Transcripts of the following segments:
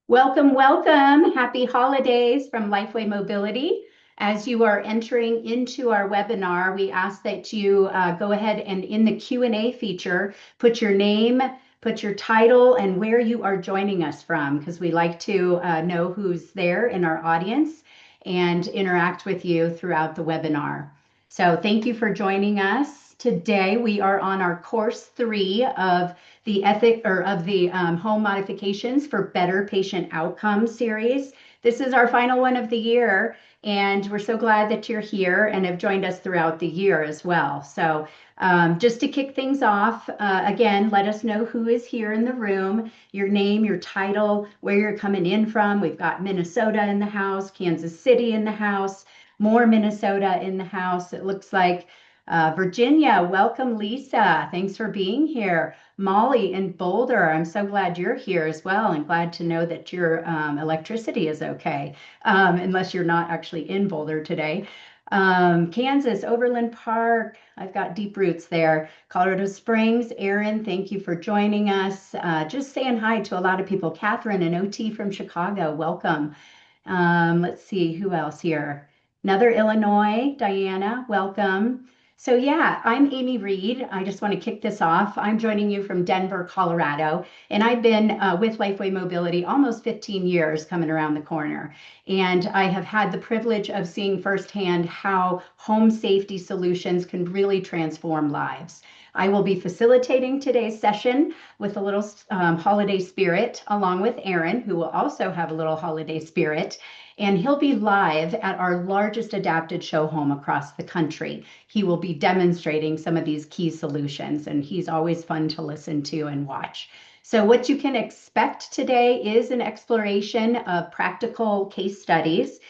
Welcome, welcome. Happy holidays from Lifeway Mobility. As you are entering into our webinar, we ask that you go ahead and in the Q&A feature, put your name, put your title, and where you are joining us from, because we like to know who's there in our audience and interact with you throughout the webinar. So thank you for joining us. Today we are on our course 3 of the home modifications for better patient outcomes series. This is our final one of the year, and we're so glad that you're here and have joined us throughout the year as well. So just to kick things off, again, let us know who is here in the room, your name, your title, where you're coming in from. We've got Minnesota in the house, Kansas City in the house, more Minnesota in the house. It looks like Virginia. Welcome, Lisa. Thanks for being here. Molly in Boulder, I'm so glad you're here as well, and glad to know that your electricity is okay, unless you're not actually in Boulder today. Kansas, Overland Park, I've got deep roots there. Colorado Springs, Aaron, thank you for joining us. Just saying hi to a lot of people. Catherine and OT from Chicago, welcome. Let's see, who else here? Another Illinois, Diana, welcome. So yeah, I'm Amy Reed. I just want to kick this off. I'm joining you from Denver, Colorado, and I've been with Lifeway Mobility almost 15 years coming around the corner. And I have had the privilege of seeing firsthand how home safety solutions can really transform lives. I will be facilitating today's session with a little holiday spirit, along with Aaron, who will also have a little holiday spirit. And he'll be live at our largest adapted show home across the country. He will be demonstrating some of these key solutions, and he's always fun to listen to and watch. So what you can expect today is an exploration of practical case studies,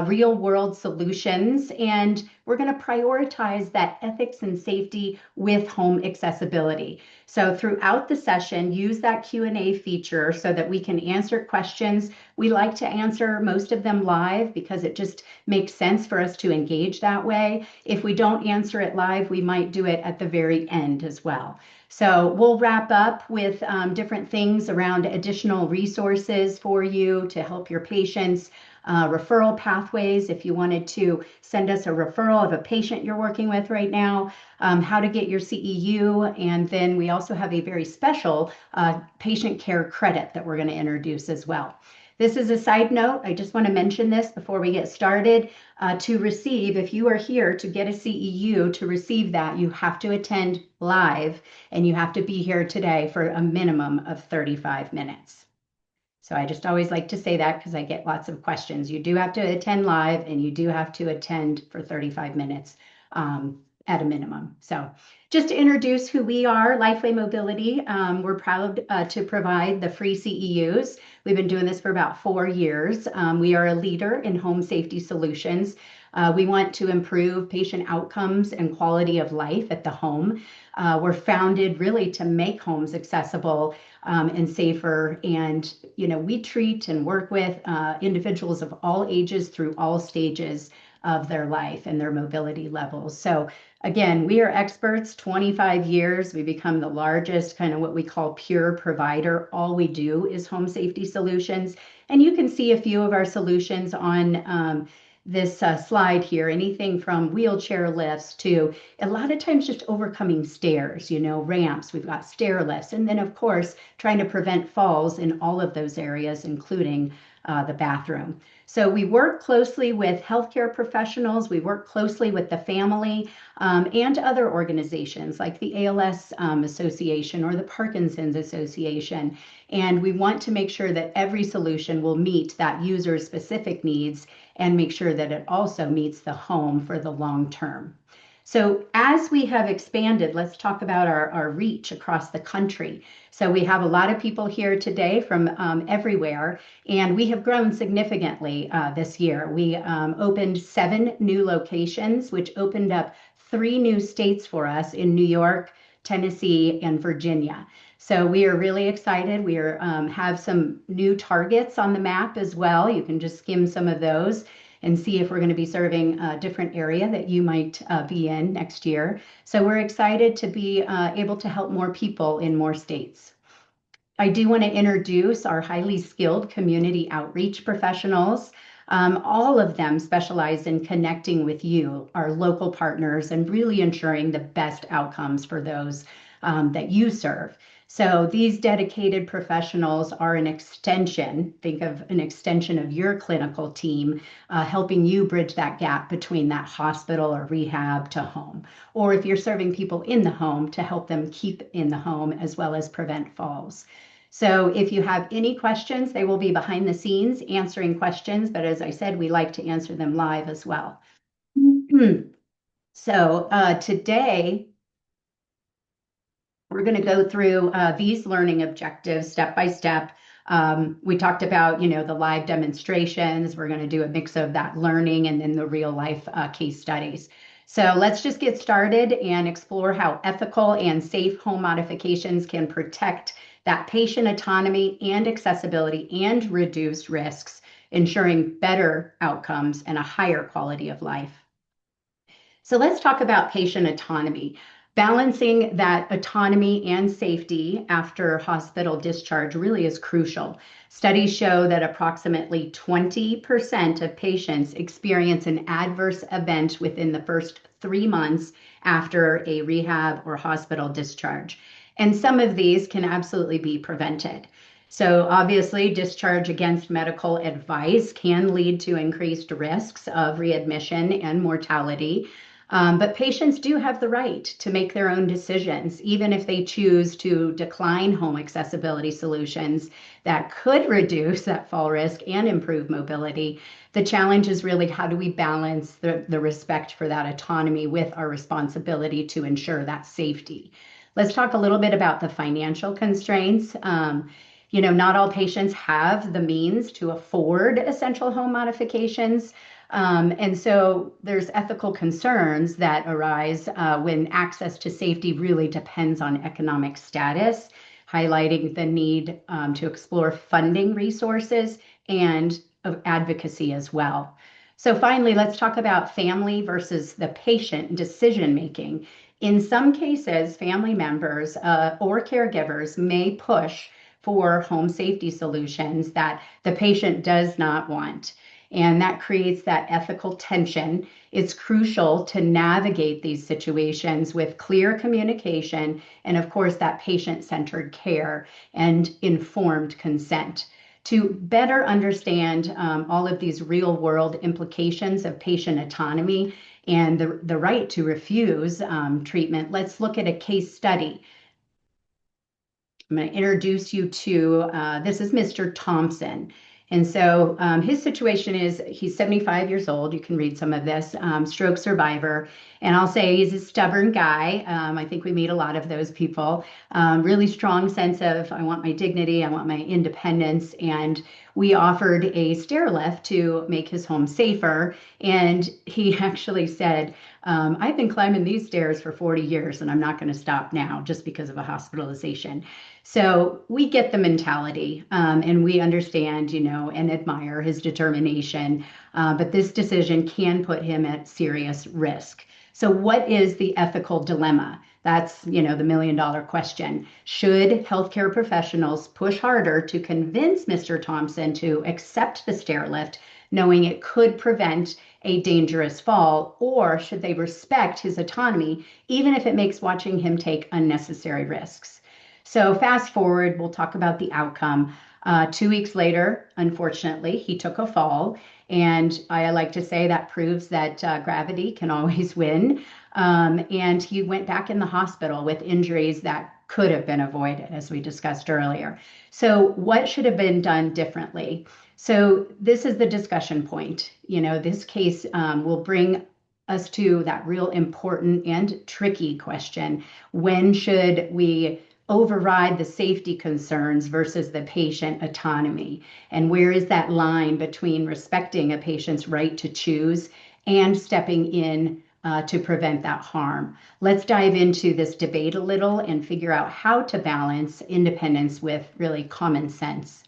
real world solutions, and we're going to prioritize that ethics and safety with home accessibility. So throughout the session, use that Q&A feature so that we can answer questions. We like to answer most of them live because it just makes sense for us to engage that way. If we don't answer it live, we might do it at the very end as well. So we'll wrap up with different things around additional resources for you to help your patients, referral pathways if you wanted to send us a referral of a patient you're working with right now, how to get your CEU, and then we also have a very special patient care credit that we're going to introduce as well. This is a side note. I just want to mention this before we get started. To receive, if you are here to get a CEU, to receive that, you have to attend live, and you have to be here today for a minimum of 35 minutes. So I just always like to say that because I get lots of questions. You do have to attend live, and you do have to attend for 35 minutes at a minimum. So just to introduce who we are, Lifeway Mobility, we're proud to provide the free CEUs. We've been doing this for about 4 years. We are a leader in home safety solutions. We want to improve patient outcomes and quality of life at the home. We're founded really to make homes accessible and safer. And, we treat and work with individuals of all ages through all stages of their life and their mobility levels. So again, we are experts, 25 years. We become the largest kind of what we call pure provider. All we do is home safety solutions. And you can see a few of our solutions on this slide here, anything from wheelchair lifts to a lot of times just overcoming stairs, ramps. We've got stair lifts. And then, of course, trying to prevent falls in all of those areas, including the bathroom. So we work closely with healthcare professionals. We work closely with the family and other organizations like the ALS Association or the Parkinson's Association. And we want to make sure that every solution will meet that user's specific needs and make sure that it also meets the home for the long term. So as we have expanded, let's talk about our reach across the country. So we have a lot of people here today from everywhere, and we have grown significantly this year. We opened 7 new locations, which opened up 3 new states for us in New York, Tennessee, and Virginia. So we are really excited. We have some new targets on the map as well. You can just skim some of those and see if we're going to be serving a different area that you might be in next year. So we're excited to be able to help more people in more states. I do want to introduce our highly skilled community outreach professionals. All of them specialize in connecting with you, our local partners, and really ensuring the best outcomes for those that you serve. So these dedicated professionals are an extension, think of an extension of your clinical team, helping you bridge that gap between that hospital or rehab to home. Or if you're serving people in the home, to help them keep in the home as well as prevent falls. So if you have any questions, they will be behind the scenes answering questions. But as I said, we like to answer them live as well. So today, we're going to go through these learning objectives step by step. We talked about, the live demonstrations. We're going to do a mix of that learning and then the real life case studies. So let's just get started and explore how ethical and safe home modifications can protect that patient autonomy and accessibility and reduce risks, ensuring better outcomes and a higher quality of life. So let's talk about patient autonomy. Balancing that autonomy and safety after hospital discharge really is crucial. Studies show that approximately 20% of patients experience an adverse event within the first 3 months after a rehab or hospital discharge. And some of these can absolutely be prevented. So obviously, discharge against medical advice can lead to increased risks of readmission and mortality. But patients do have the right to make their own decisions, even if they choose to decline home accessibility solutions that could reduce that fall risk and improve mobility. The challenge is really, how do we balance the respect for that autonomy with our responsibility to ensure that safety? Let's talk a little bit about the financial constraints. Not all patients have the means to afford essential home modifications. And so there's ethical concerns that arise when access to safety really depends on economic status, highlighting the need to explore funding resources and of advocacy as well. So finally, let's talk about family versus the patient decision making. In some cases, family members or caregivers may push for home safety solutions that the patient does not want. And that creates that ethical tension. It's crucial to navigate these situations with clear communication and, of course, that patient-centered care and informed consent. To better understand all of these real-world implications of patient autonomy and the right to refuse treatment, let's look at a case study. I'm going to introduce you to, this is Mr. Thompson. And so his situation is, he's 75 years old. You can read some of this, stroke survivor. And I'll say he's a stubborn guy. I think we meet a lot of those people. Really strong sense of, I want my dignity, I want my independence. And we offered a stair lift to make his home safer. And he actually said, I've been climbing these stairs for 40 years and I'm not going to stop now just because of a hospitalization. So we get the mentality and we understand, and admire his determination. But this decision can put him at serious risk. So what is the ethical dilemma? That's, the million-dollar question. Should healthcare professionals push harder to convince Mr. Thompson to accept the stair lift, knowing it could prevent a dangerous fall, or should they respect his autonomy, even if it makes watching him take unnecessary risks? So fast forward, we'll talk about the outcome. 2 weeks later, unfortunately, he took a fall. And I like to say that proves that gravity can always win. And he went back in the hospital with injuries that could have been avoided, as we discussed earlier. So what should have been done differently? So this is the discussion point. This case will bring us to that real important and tricky question. When should we override the safety concerns versus the patient autonomy? And where is that line between respecting a patient's right to choose and stepping in to prevent that harm? Let's dive into this debate a little and figure out how to balance independence with really common sense.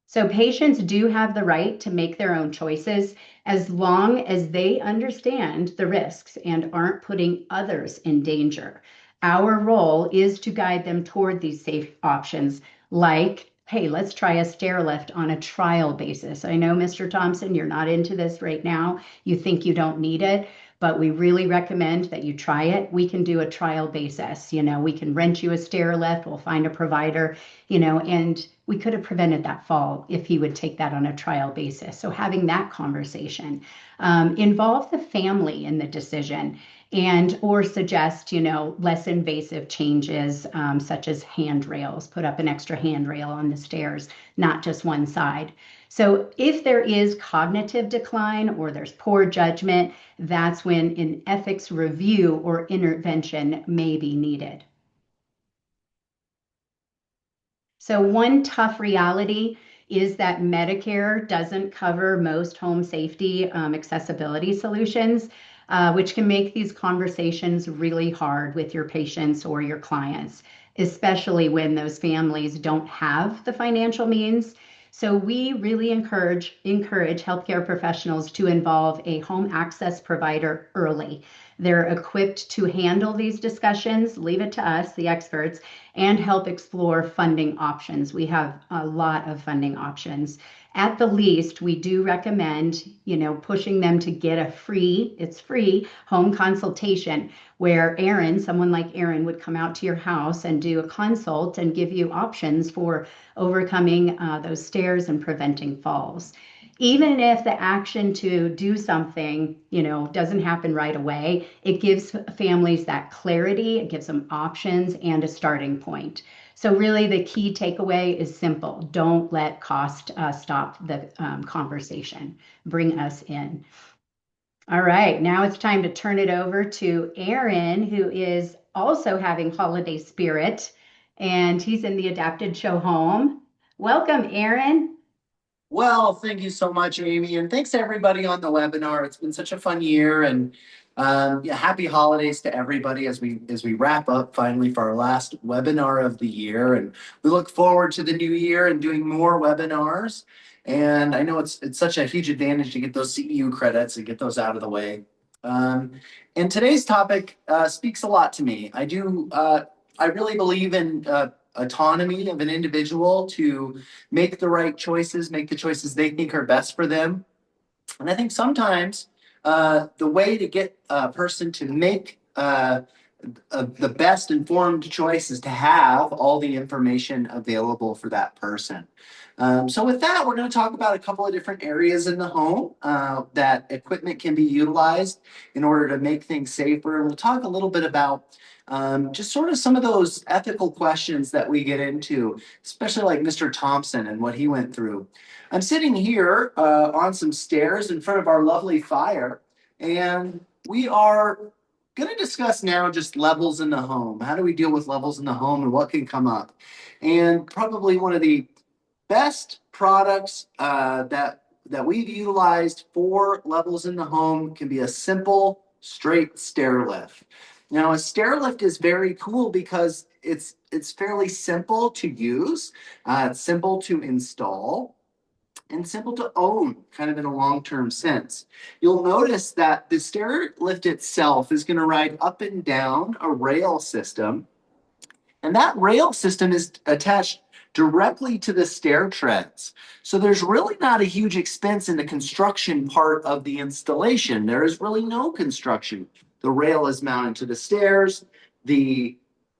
So patients do have the right to make their own choices as long as they understand the risks and aren't putting others in danger. Our role is to guide them toward these safe options, like, hey, let's try a stair lift on a trial basis. I know, Mr. Thompson, you're not into this right now. You think you don't need it, but we really recommend that you try it. We can do a trial basis. We can rent you a stair lift. We'll find a provider, and we could have prevented that fall if he would take that on a trial basis. So having that conversation, involve the family in the decision, and or suggest less invasive changes, such as handrails. Put up an extra handrail on the stairs, not just one side. So if there is cognitive decline or there's poor judgment, that's when an ethics review or intervention may be needed. So one tough reality is that Medicare doesn't cover most home safety accessibility solutions, which can make these conversations really hard with your patients or your clients, especially when those families don't have the financial means. So we really encourage healthcare professionals to involve a home access provider early. They're equipped to handle these discussions, leave it to us, the experts, and help explore funding options. We have a lot of funding options. At the least, we do recommend, pushing them to get it's free home consultation where someone like Aaron would come out to your house and do a consult and give you options for overcoming those stairs and preventing falls. Even if the action to do something, doesn't happen right away, it gives families that clarity, it gives them options and a starting point. So really the key takeaway is simple. Don't let cost stop the conversation. Bring us in. All right, now it's time to turn it over to Aaron, who is also having holiday spirit, and he's in the Adapted Show Home. Welcome, Aaron. Well, thank you so much, Amy, and thanks to everybody on the webinar. It's been such a fun year, and yeah, happy holidays to everybody as we wrap up finally for our last webinar of the year, and we look forward to the new year and doing more webinars. And I know it's such a huge advantage to get those CEU credits and get those out of the way. Um, and today's topic speaks a lot to me. I really believe in autonomy of an individual to make the right choices, make the choices they think are best for them. And I think sometimes the way to get a person to make the best informed choice is to have all the information available for that person. So with that, we're going to talk about a couple of different areas in the home that equipment can be utilized in order to make things safer. And we'll talk a little bit about just sort of some of those ethical questions that we get into, especially like Mr. Thompson and what he went through. I'm sitting here on some stairs in front of our lovely fire, and we are going to discuss now just levels in the home. How do we deal with levels in the home and what can come up? And probably one of the best products that we've utilized for levels in the home can be a simple, straight stair lift. Now, a stair lift is very cool because it's fairly simple to use, it's simple to install, and simple to own, kind of in a long-term sense. You'll notice that the stair lift itself is going to ride up and down a rail system, and that rail system is attached directly to the stair treads. So there's really not a huge expense in the construction part of the installation. There is really no construction. The rail is mounted to the stairs. The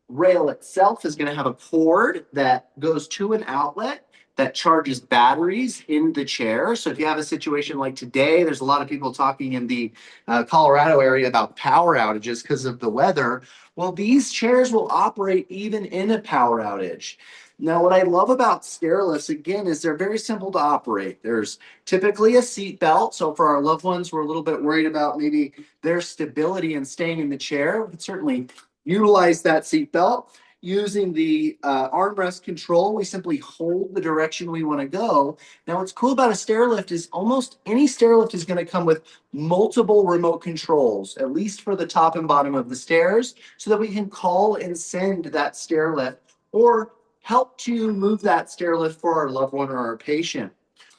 rail itself is going to have a cord that goes to an outlet that charges batteries in the chair. So if you have a situation like today, there's a lot of people talking in the Colorado area about power outages because of the weather. Well, these chairs will operate even in a power outage. Now, what I love about stair lifts, again, is they're very simple to operate. There's typically a seat belt. So for our loved ones, we're a little bit worried about maybe their stability and staying in the chair. We can certainly utilize that seat belt. Using the armrest control, we simply hold the direction we want to go. Now, what's cool about a stair lift is almost any stair lift is going to come with multiple remote controls, at least for the top and bottom of the stairs, so that we can call and send that stair lift or help to move that stair lift for our loved one or our patient.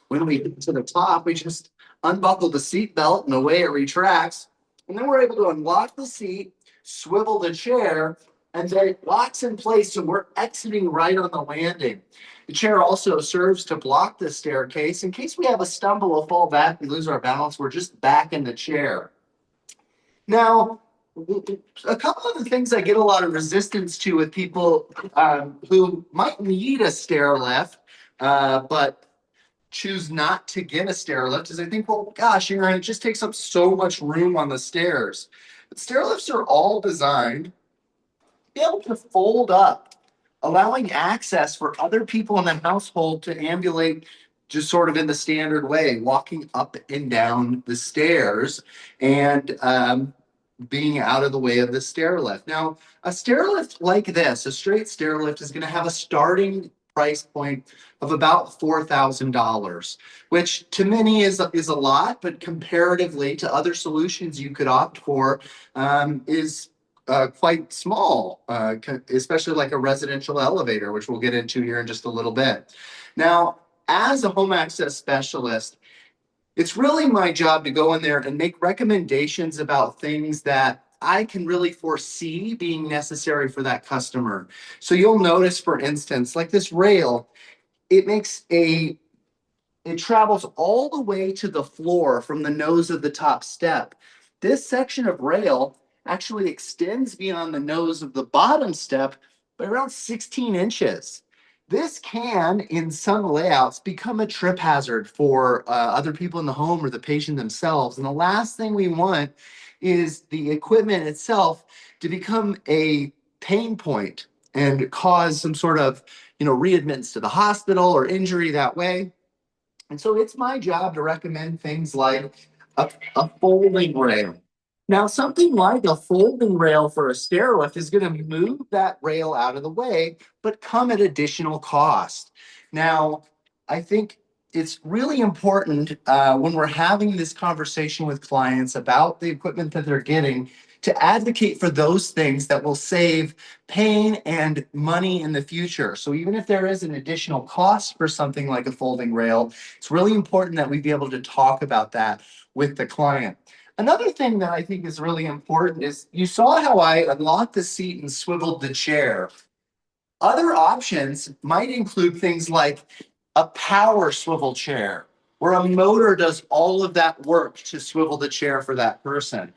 When we get to the top, we just unbuckle the seat belt and away it retracts. And then we're able to unlock the seat, swivel the chair, and then it locks in place so we're exiting right on the landing. The chair also serves to block the staircase in case we have a stumble or fall back, we lose our balance, we're just back in the chair. Now, a couple of the things I get a lot of resistance to with people who might need a stair lift, but choose not to get a stair lift is I think, well, gosh, it just takes up so much room on the stairs. But stair lifts are all designed to be able to fold up, allowing access for other people in the household to ambulate just sort of in the standard way, walking up and down the stairs and being out of the way of the stair lift. Now, a stair lift like this, a straight stair lift, is going to have a starting price point of about $4,000, which to many is a lot, but comparatively to other solutions you could opt for, is quite small, especially like a residential elevator, which we'll get into here in just a little bit. Now, as a home access specialist, it's really my job to go in there and make recommendations about things that I can really foresee being necessary for that customer. So you'll notice, for instance, like this rail, it makes it travels all the way to the floor from the nose of the top step. This section of rail actually extends beyond the nose of the bottom step by around 16 inches. This can, in some layouts, become a trip hazard for other people in the home or the patient themselves. And the last thing we want is the equipment itself to become a pain point and cause some sort of, readmittance to the hospital or injury that way. And so it's my job to recommend things like a folding rail. Now, something like a folding rail for a stair lift is going to move that rail out of the way, but come at additional cost. Now, I think it's really important when we're having this conversation with clients about the equipment that they're getting to advocate for those things that will save pain and money in the future. So even if there is an additional cost for something like a folding rail, it's really important that we be able to talk about that with the client. Another thing that I think is really important is you saw how I unlocked the seat and swiveled the chair. Other options might include things like a power swivel chair, where a motor does all of that work to swivel the chair for that person.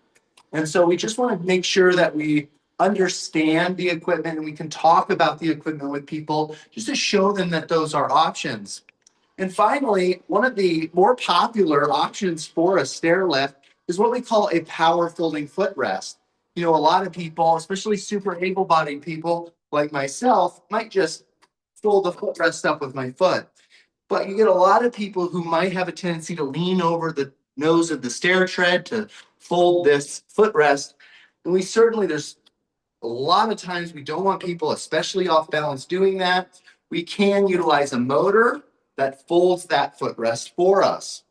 And so we just want to make sure that we understand the equipment and we can talk about the equipment with people just to show them that those are options. And finally, one of the more popular options for a stair lift is what we call a power folding footrest. A lot of people, especially super able-bodied people like myself, might just fold the footrest up with my foot. But you get a lot of people who might have a tendency to lean over the nose of the stair tread to fold this footrest. And there's a lot of times we don't want people, especially off balance, doing that. We can utilize a motor that folds that footrest for us.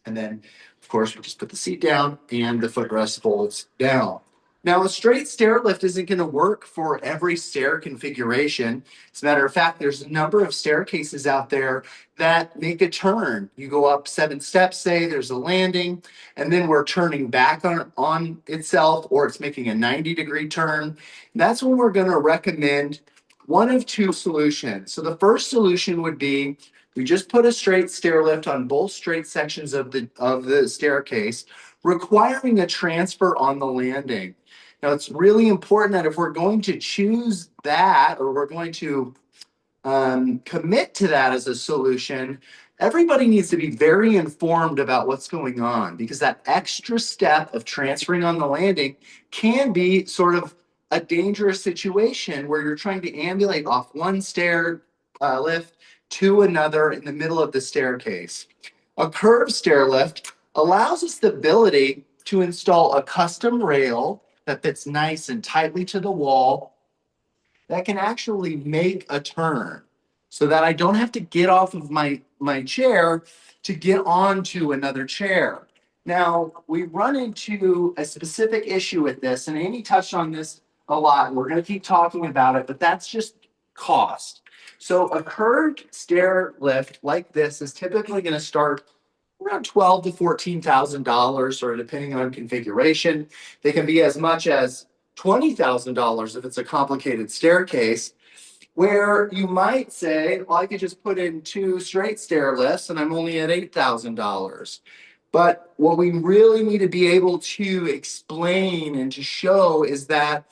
And then, of course, we just put the seat down and the footrest folds down. Now, a straight stair lift isn't going to work for every stair configuration. As a matter of fact, there's a number of staircases out there that make a turn. You go up 7 steps, say, there's a landing, and then we're turning back on itself, or it's making a 90-degree turn. That's when we're going to recommend one of two solutions. So the first solution would be we just put a straight stair lift on both straight sections of the staircase, requiring a transfer on the landing. Now, it's really important that if we're going to choose that, or we're going to commit to that as a solution, everybody needs to be very informed about what's going on, because that extra step of transferring on the landing can be sort of a dangerous situation where you're trying to ambulate off one stair lift to another in the middle of the staircase. A curved stair lift allows us the ability to install a custom rail that fits nice and tightly to the wall that can actually make a turn so that I don't have to get off of my chair to get onto another chair. Now, we run into a specific issue with this, and Amy touched on this a lot, and we're going to keep talking about it, but that's just cost. So a curved stair lift like this is typically going to start around $12,000 to $14,000, sort of depending on configuration. They can be as much as $20,000 if it's a complicated staircase, where you might say, well, I could just put in two straight stair lifts and I'm only at $8,000. But what we really need to be able to explain and to show is that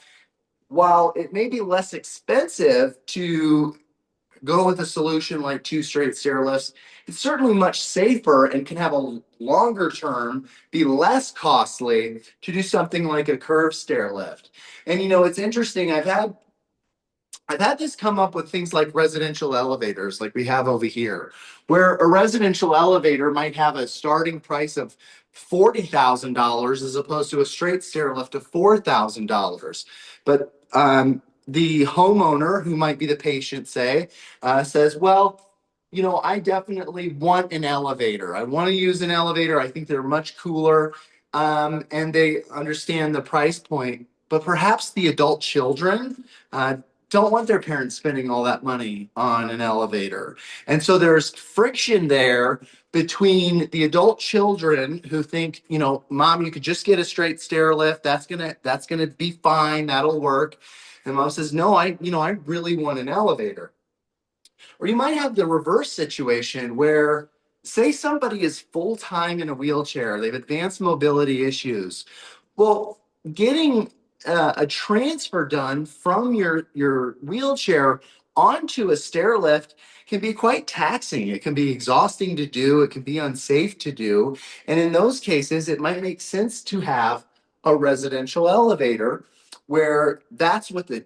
while it may be less expensive to go with a solution like two straight stair lifts, it's certainly much safer and can have a longer term, be less costly to do something like a curved stair lift. And it's interesting. I've had this come up with things like residential elevators, like we have over here, where a residential elevator might have a starting price of $40,000 as opposed to a straight stair lift of $4,000. But the homeowner, who might be the patient, says, well, I definitely want an elevator. I want to use an elevator. I think they're much cooler. And they understand the price point. But perhaps the adult children don't want their parents spending all that money on an elevator. And so there's friction there between the adult children who think, mom, you could just get a straight stair lift. That's gonna be fine. That'll work. And mom says, no, I really want an elevator. Or you might have the reverse situation where, say, somebody is full time in a wheelchair, they've advanced mobility issues. Well, getting a transfer done from your wheelchair onto a stair lift can be quite taxing. It can be exhausting to do. It can be unsafe to do. And in those cases, it might make sense to have a residential elevator where that's what the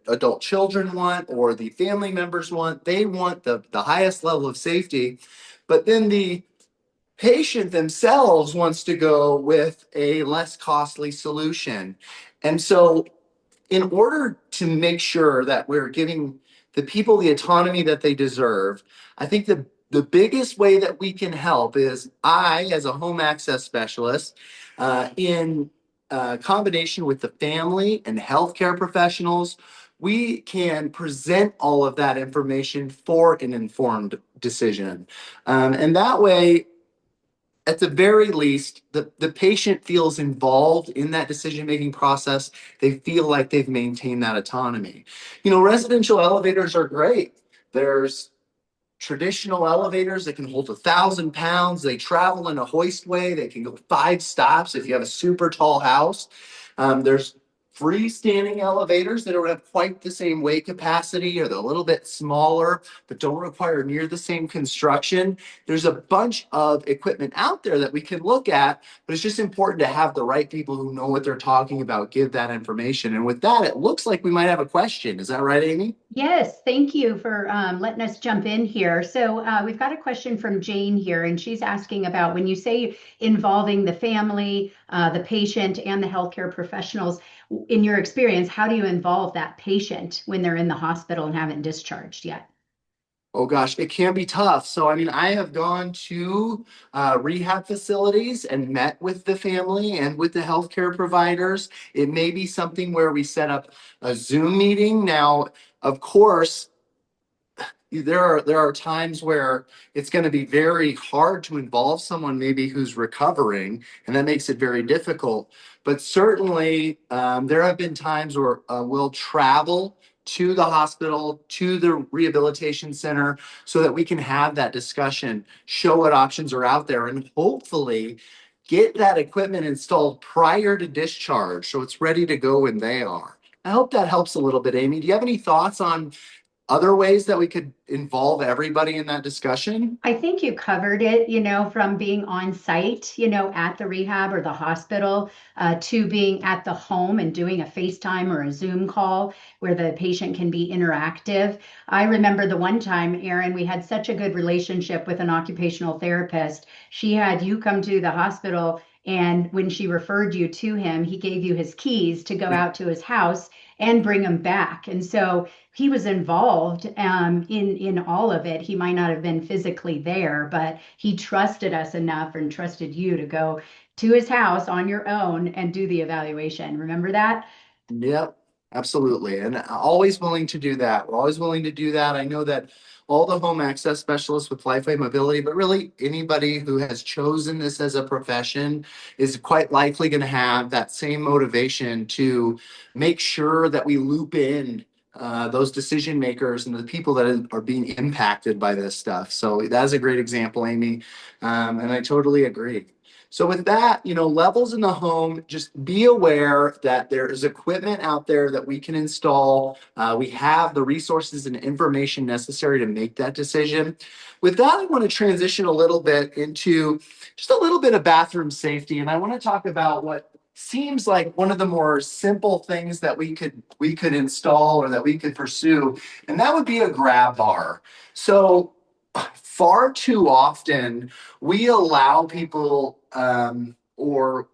adult children want or the family members want. They want the highest level of safety. But then the patient themselves wants to go with a less costly solution. And so, in order to make sure that we're giving the people the autonomy that they deserve, I think the biggest way that we can help is I, as a home access specialist, in combination with the family and healthcare professionals, we can present all of that information for an informed decision. And that way, at the very least, the patient feels involved in that decision-making process. They feel like they've maintained that autonomy. Residential elevators are great. There's traditional elevators that can hold 1,000 pounds. They travel in a hoistway. They can go 5 stops if you have a super tall house. There's freestanding elevators that don't have quite the same weight capacity, or they're a little bit smaller, but don't require near the same construction. There's a bunch of equipment out there that we can look at, but it's just important to have the right people who know what they're talking about give that information. And with that, it looks like we might have a question. Is that right, Amy? Yes, thank you for letting us jump in here. So we've got a question from Jane here, and she's asking about when you say involving the family, the patient, and the healthcare professionals, in your experience, how do you involve that patient when they're in the hospital and haven't discharged yet? Oh gosh, it can be tough. So, I mean, I have gone to rehab facilities and met with the family and with the healthcare providers. It may be something where we set up a Zoom meeting. Now, of course, there are times where it's going to be very hard to involve someone maybe who's recovering, and that makes it very difficult. But certainly, there have been times where we'll travel to the hospital, to the rehabilitation center, so that we can have that discussion, show what options are out there, and hopefully get that equipment installed prior to discharge so it's ready to go when they are. I hope that helps a little bit, Amy. Do you have any thoughts on other ways that we could involve everybody in that discussion? I think you covered it, from being on site, at the rehab or the hospital, to being at the home and doing a FaceTime or a Zoom call where the patient can be interactive. I remember the one time, Erin, we had such a good relationship with an occupational therapist. She had you come to the hospital, and when she referred you to him, he gave you his keys to go out to his house and bring him back. And so he was involved in all of it. He might not have been physically there, but he trusted us enough and trusted you to go to his house on your own and do the evaluation. Remember that? Yep. Absolutely. And always willing to do that. We're always willing to do that. I know that all the home access specialists with Lifeway Mobility, but really anybody who has chosen this as a profession is quite likely going to have that same motivation to make sure that we loop in those decision makers and the people that are being impacted by this stuff. So that's a great example, Amy. And I totally agree. So with that, levels in the home, just be aware that there is equipment out there that we can install. We have the resources and information necessary to make that decision. With that, I want to transition a little bit into just a little bit of bathroom safety, and I want to talk about what seems like one of the more simple things that we could install or that we could pursue, and that would be a grab bar. So far too often we allow people or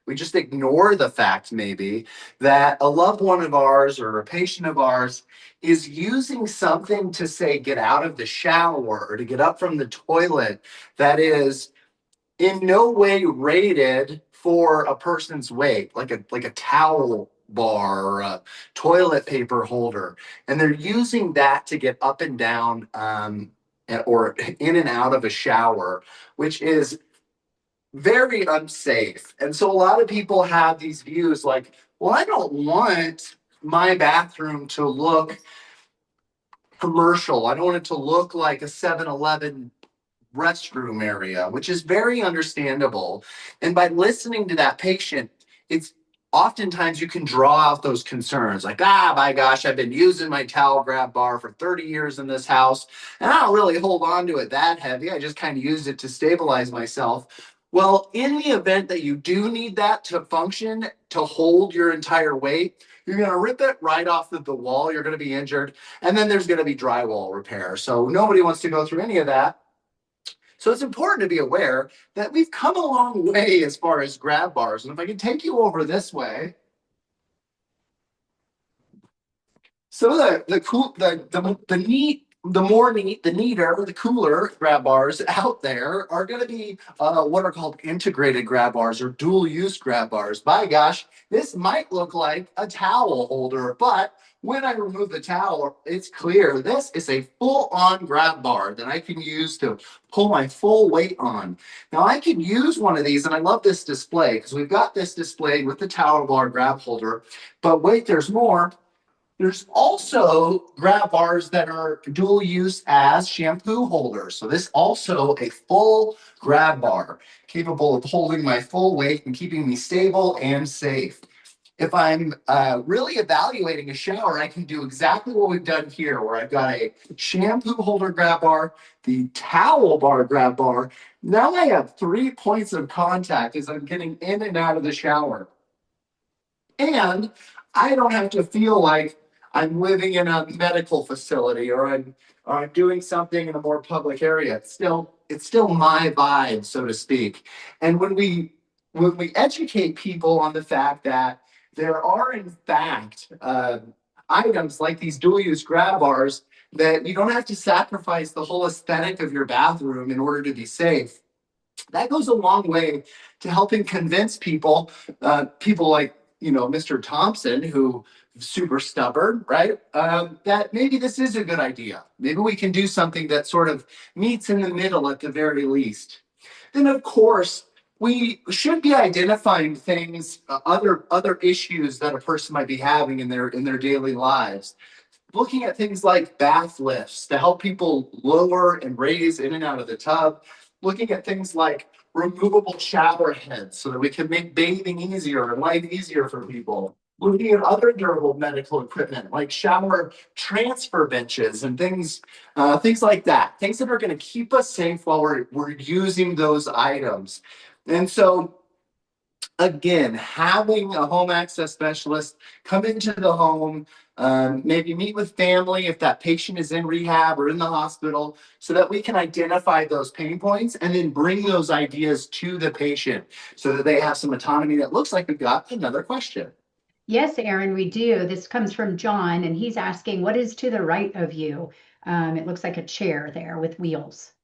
we just ignore the fact maybe that a loved one of ours or a patient of ours is using something to say get out of the shower or to get up from the toilet that is in no way rated for a person's weight, like a towel bar or a toilet paper holder, and they're using that to get up and down or in and out of a shower, which is very unsafe. And so a lot of people have these views like, well, I don't want my bathroom to look commercial. I don't want it to look like a 7-Eleven restroom area, which is very understandable. And by listening to that patient, it's oftentimes you can draw out those concerns like, my gosh, I've been using my towel grab bar for 30 years in this house, and I don't really hold on to it that heavy. I just kind of use it to stabilize myself. Well, in the event that you do need that to function, to hold your entire weight, you're going to rip it right off of the wall. You're going to be injured. And then there's going to be drywall repair. So nobody wants to go through any of that. So it's important to be aware that we've come a long way as far as grab bars. And if I can take you over this way, so the neater, the cooler grab bars out there are going to be what are called integrated grab bars or dual use grab bars. By gosh, this might look like a towel holder, but when I remove the towel, it's clear this is a full on grab bar that I can use to pull my full weight on. Now I can use one of these, and I love this display because we've got this displayed with the towel bar grab holder, but wait, there's more. There's also grab bars that are dual use as shampoo holders. So this also a full grab bar capable of holding my full weight and keeping me stable and safe. If I'm really evaluating a shower, I can do exactly what we've done here, where I've got a shampoo holder grab bar, the towel bar grab bar. Now I have 3 points of contact as I'm getting in and out of the shower. And I don't have to feel like I'm living in a medical facility or I'm doing something in a more public area. It's still my vibe, so to speak. And when we educate people on the fact that there are in fact items like these dual use grab bars that you don't have to sacrifice the whole aesthetic of your bathroom in order to be safe, that goes a long way to helping convince people like Mr. Thompson, who is super stubborn, right? That maybe this is a good idea. Maybe we can do something that sort of meets in the middle at the very least. Then, of course, we should be identifying things, other issues that a person might be having in their daily lives, looking at things like bath lifts to help people lower and raise in and out of the tub, looking at things like removable shower heads so that we can make bathing easier and life easier for people. Looking at other durable medical equipment like shower transfer benches and things like that. Things that are going to keep us safe while we're using those items. And so again, having a home access specialist come into the home, maybe meet with family if that patient is in rehab or in the hospital, so that we can identify those pain points and then bring those ideas to the patient so that they have some autonomy. That looks like we've got another question. Yes, Aaron, we do. This comes from John, and he's asking, what is to the right of you? It looks like a chair there with wheels.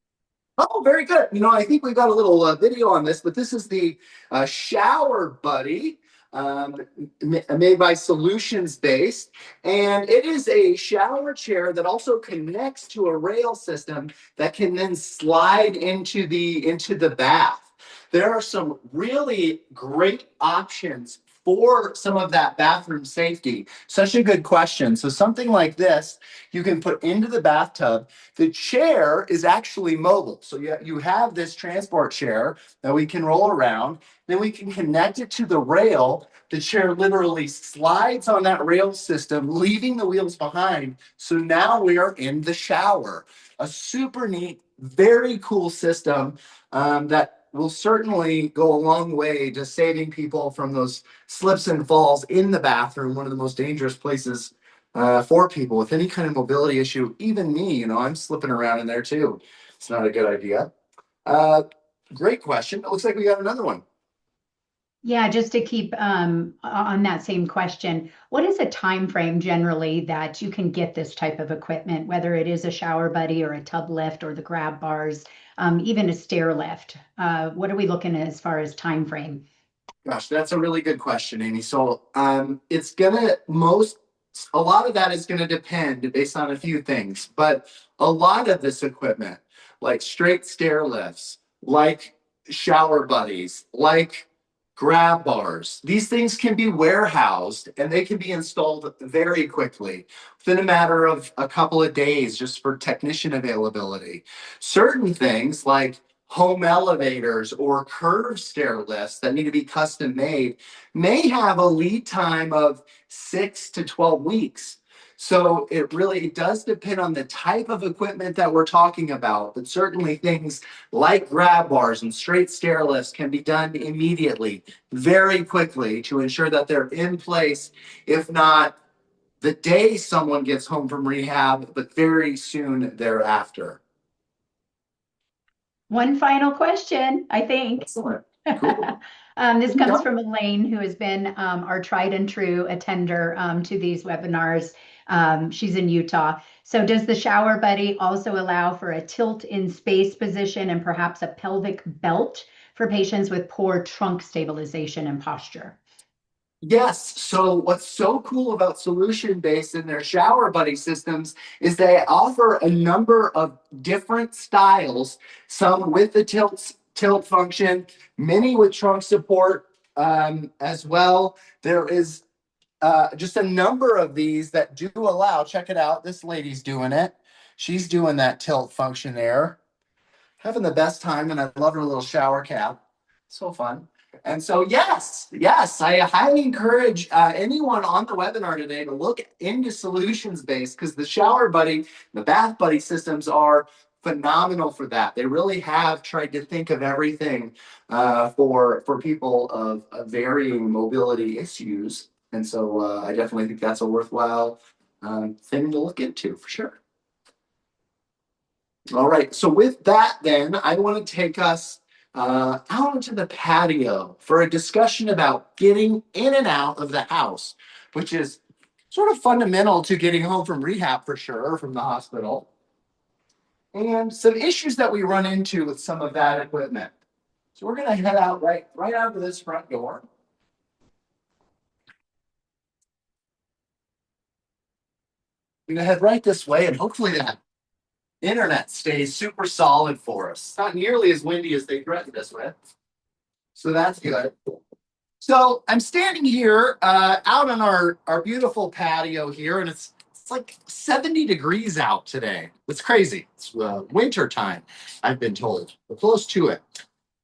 Oh, very good. I think we've got a little video on this, but this is the Shower Buddy. made by Solutions Based, and it is a shower chair that also connects to a rail system that can then slide into the bath. There are some really great options for some of that bathroom safety. Such a good question. So something like this, you can put into the bathtub. The chair is actually mobile. So you have this transport chair that we can roll around. Then we can connect it to the rail. The chair literally slides on that rail system, leaving the wheels behind. So now we are in the shower. A super neat, very cool system that will certainly go a long way to saving people from those slips and falls in the bathroom, one of the most dangerous places for people with any kind of mobility issue. Even me, I'm slipping around in there too. It's not a good idea. Uh, Great question. It looks like we got another one. Yeah, just to keep on that same question, what is a time frame generally that you can get this type of equipment, whether it is a shower buddy or a tub lift or the grab bars, even a stair lift? What are we looking at as far as time frame? Gosh, that's a really good question, Amy. So, it's gonna most a lot of that is gonna depend based on a few things, but a lot of this equipment, like straight stair lifts, like shower buddies, like grab bars, these things can be warehoused and they can be installed very quickly within a matter of a couple of days just for technician availability. Certain things like home elevators or curved stair lifts that need to be custom made may have a lead time of 6 to 12 weeks. So it does depend on the type of equipment that we're talking about, but certainly things like grab bars and straight stair lifts can be done immediately, very quickly to ensure that they're in place, if not the day someone gets home from rehab, but very soon thereafter. One final question, I think. Excellent. Cool. This comes from Elaine, who has been our tried and true attender to these webinars. She's in Utah. So, does the shower buddy also allow for a tilt in space position and perhaps a pelvic belt for patients with poor trunk stabilization and posture? Yes. So what's so cool about solution based in their shower buddy systems is they offer a number of different styles, some with the tilt function, many with trunk support as well. There is just a number of these that do allow, check it out. This lady's doing it. She's doing that tilt function there, having the best time, and I love her little shower cap. So fun. And so, yes, I highly encourage anyone on the webinar today to look into solutions based because the shower buddy, the bath buddy systems are phenomenal for that. They really have tried to think of everything for people of varying mobility issues. And so, I definitely think that's a worthwhile thing to look into for sure. All right. So with that, then I want to take us out into the patio for a discussion about getting in and out of the house, which is sort of fundamental to getting home from rehab for sure, from the hospital, and some issues that we run into with some of that equipment. So we're going to head out right out of this front door. We're going to head right this way, and hopefully that internet stays super solid for us. It's not nearly as windy as they threatened us with. So that's good. So I'm standing here out on our beautiful patio here, and it's like 70 degrees out today. It's crazy. It's winter time, I've been told. We're close to it.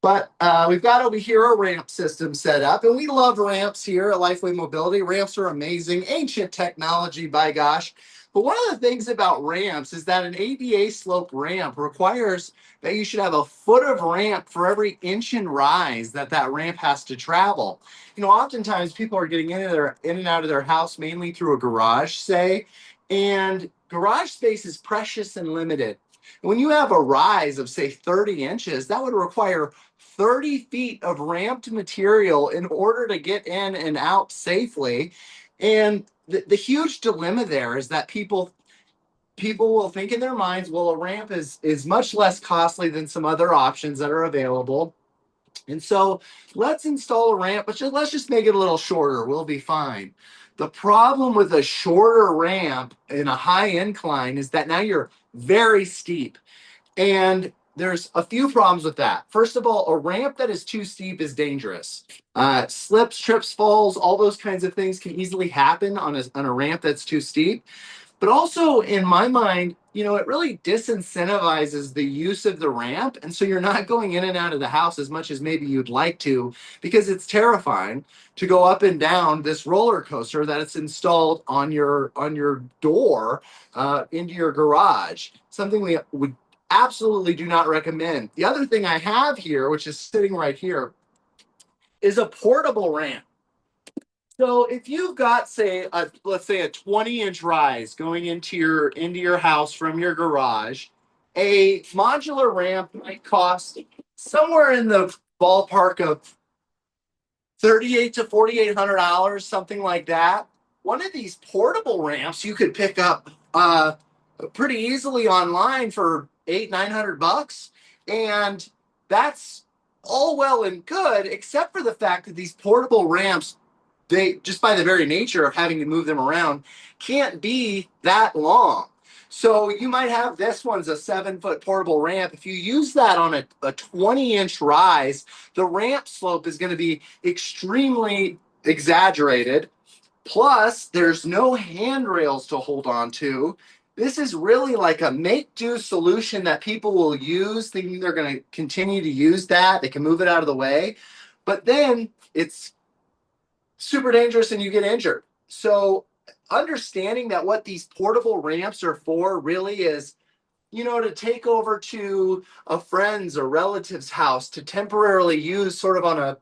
But we've got over here a ramp system set up, and we love ramps here at Lifeway Mobility. Ramps are amazing, ancient technology, by gosh. But one of the things about ramps is that an ADA slope ramp requires that you should have a foot of ramp for every inch in rise that ramp has to travel. Oftentimes people are getting in and out of their house mainly through a garage, say, and garage space is precious and limited. When you have a rise of, say, 30 inches, that would require 30 feet of ramped material in order to get in and out safely. And the huge dilemma there is that people will think in their minds, well, a ramp is much less costly than some other options that are available. And so let's install a ramp, but let's just make it a little shorter. We'll be fine. The problem with a shorter ramp in a high incline is that now you're very steep. And there's a few problems with that. First of all, a ramp that is too steep is dangerous. Slips, trips, falls, all those kinds of things can easily happen on a ramp that's too steep. But also, in my mind, it really disincentivizes the use of the ramp. And so you're not going in and out of the house as much as maybe you'd like to, because it's terrifying to go up and down this roller coaster that it's installed on your door into your garage. Something we would absolutely do not recommend. The other thing I have here, which is sitting right here, is a portable ramp. So if you've got, say, let's say a 20-inch rise going into your house from your garage, a modular ramp might cost somewhere in the ballpark of $3,800 to $4,800, something like that. One of these portable ramps you could pick up pretty easily online for $800-900, and that's all well and good, except for the fact that these portable ramps, they just by the very nature of having to move them around, can't be that long. So you might have this one's a 7-foot portable ramp. If you use that on a 20-inch rise, the ramp slope is going to be extremely exaggerated. Plus, there's no handrails to hold on to. This is really like a make-do solution that people will use, thinking they're going to continue to use that. They can move it out of the way. But then it's super dangerous and you get injured. So understanding that what these portable ramps are for really is, to take over to a friend's or relative's house to temporarily use sort of on a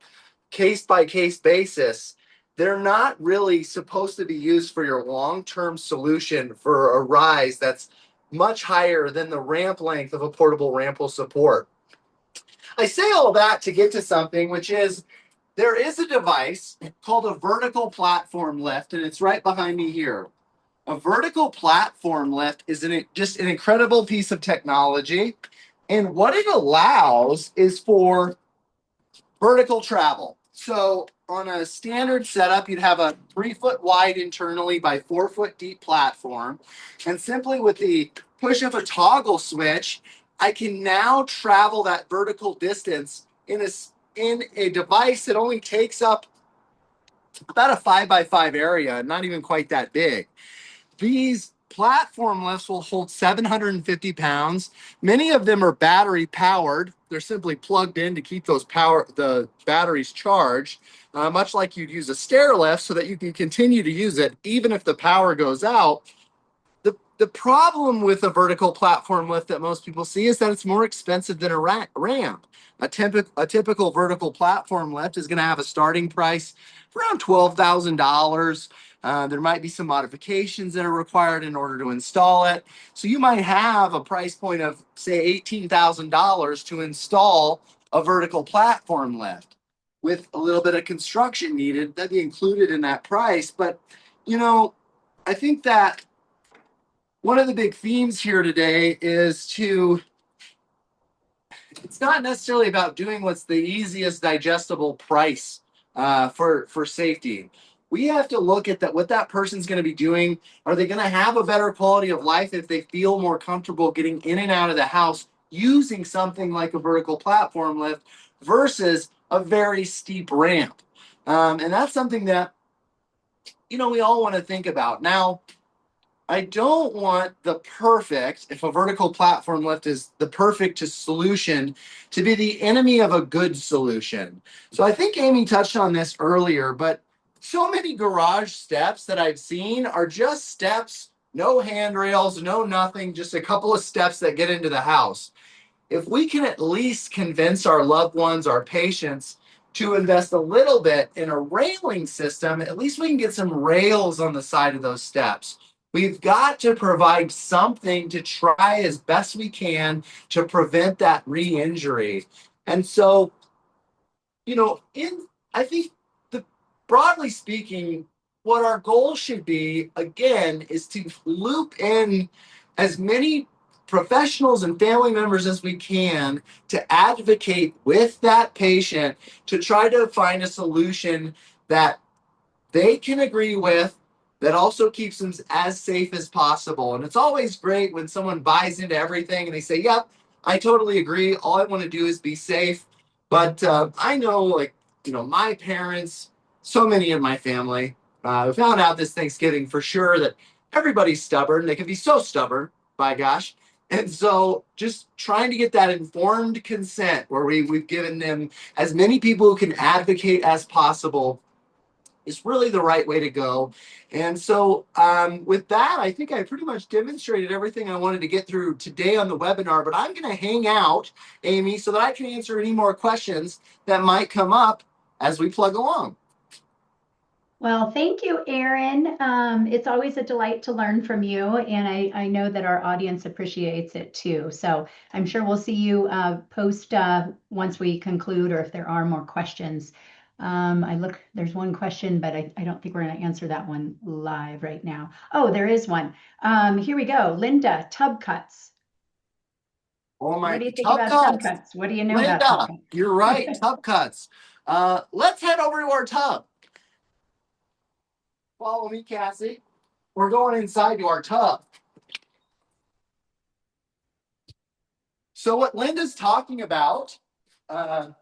case-by-case basis. They're not really supposed to be used for your long-term solution for a rise that's much higher than the ramp length of a portable ramp will support. I say all that to get to something, which is there is a device called a vertical platform lift, and it's right behind me here. A vertical platform lift is just an incredible piece of technology. And what it allows is for vertical travel. So on a standard setup, you'd have a 3-foot wide internally by 4-foot deep platform. And simply with the push of a toggle switch, I can now travel that vertical distance in a device that only takes up about a 5x5 area, not even quite that big. These platform lifts will hold 750 pounds. Many of them are battery powered. They're simply plugged in to keep the batteries charged, much like you'd use a stair lift so that you can continue to use it even if the power goes out. The problem with a vertical platform lift that most people see is that it's more expensive than a ramp. A typical vertical platform lift is going to have a starting price around $12,000. There might be some modifications that are required in order to install it. So you might have a price point of, say, $18,000 to install a vertical platform lift. With a little bit of construction needed, that'd be included in that price. But, I think that one of the big themes here today is it's not necessarily about doing what's the easiest digestible price for safety. We have to look at what that person's going to be doing. Are they going to have a better quality of life if they feel more comfortable getting in and out of the house using something like a vertical platform lift versus a very steep ramp? And that's something that, we all want to think about. Now, I don't want if a vertical platform lift is the perfect solution, to be the enemy of a good solution. So I think Amy touched on this earlier, but so many garage steps that I've seen are just steps, no handrails, no nothing, just a couple of steps that get into the house. If we can at least convince our loved ones, our patients, to invest a little bit in a railing system, at least we can get some rails on the side of those steps. We've got to provide something to try as best we can to prevent that re-injury. And so, I think broadly speaking, what our goal should be, again, is to loop in as many professionals and family members as we can to advocate with that patient to try to find a solution that they can agree with, that also keeps them as safe as possible. And it's always great when someone buys into everything and they say, yep, I totally agree. All I want to do is be safe. But I know, like, my parents, so many of my family found out this Thanksgiving for sure that everybody's stubborn. They can be so stubborn, by gosh. And so just trying to get that informed consent where we've given them as many people who can advocate as possible is really the right way to go. And so with that, I think I pretty much demonstrated everything I wanted to get through today on the webinar, but I'm going to hang out, Amy, so that I can answer any more questions that might come up as we plug along. Well, thank you, Aaron. It's always a delight to learn from you, and I know that our audience appreciates it too. So I'm sure we'll see you post once we conclude, or if there are more questions. There's one question, but I don't think we're going to answer that one live right now. Oh, there is one. Here we go. Linda, tub cuts. Oh my, What do you think tub about tub cuts. cuts? What do you know about tub Linda, cuts? you're right, tub cuts. Let's head over to our tub. Follow me, Cassie. We're going inside to our tub. So what Linda's talking about, or